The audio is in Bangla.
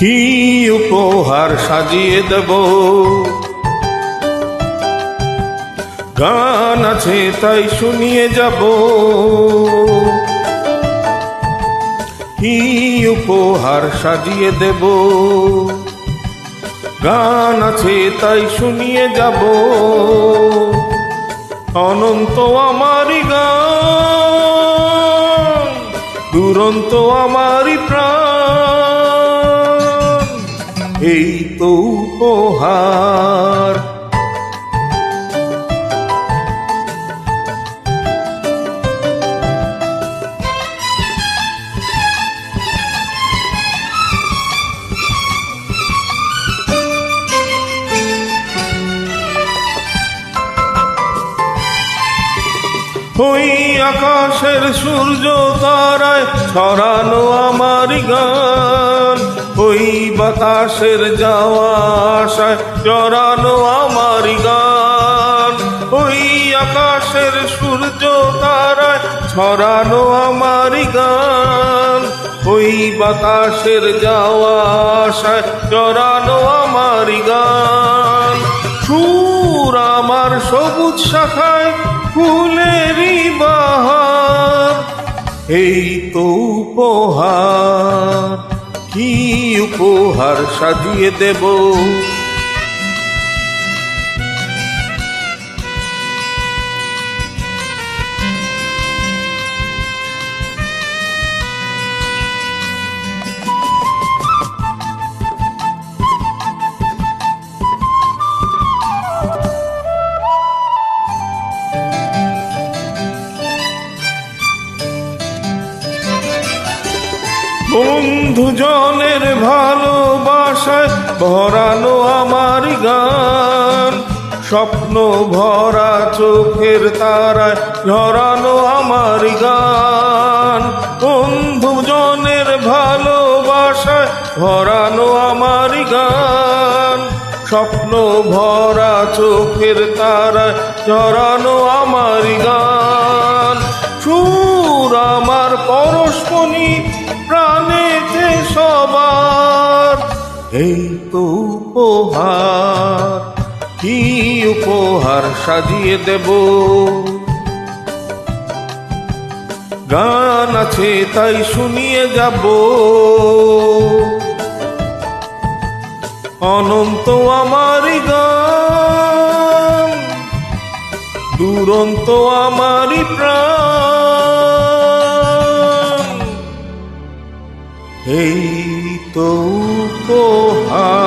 কি উপহার সাজিয়ে দেব, গান আছে তাই শুনিয়ে যাব। কি উপহার সাজিয়ে দেব, গান আছে তাই শুনিয়ে যাব। অনন্ত আমারি গান, দুরন্ত আমারি প্রাণ, এই তো উপহার। ওই আকাশের সূর্য তারায় ছড়ানো আমারি গান, ওই বাতাসের যাওয়া আশায় জড়ানো আমারি গান। ওই আকাশের সূর্য তারায় ছড়ানো আমারি গান, ওই বাতাসের যাওয়া আশায় জড়ানো আমারি গান। সুর আমার সবুজ শাখায় ফুলেরই বাহার, এই তো উপহার। কি উপহার সাজিয়ে দেব, বন্ধুজনের ভালোবাসায় ভরানো আমার গান, স্বপ্ন ভরা চোখের তারায় ঝরানো আমার গান। বন্ধুজনের ভালোবাসায় ভরানো আমার গান, স্বপ্ন ভরা চোখের তারায় ঝরানো আমার গান। সুর আমার পরশমণি প্রাণেতে সবার, এই তো উপহার। কি উপহার সাজিয়ে দেব, গান আছে তাই শুনিয়ে যাব। অনন্ত আমারি গান, দুরন্ত আমারি প্রাণ, এই তো উপহার।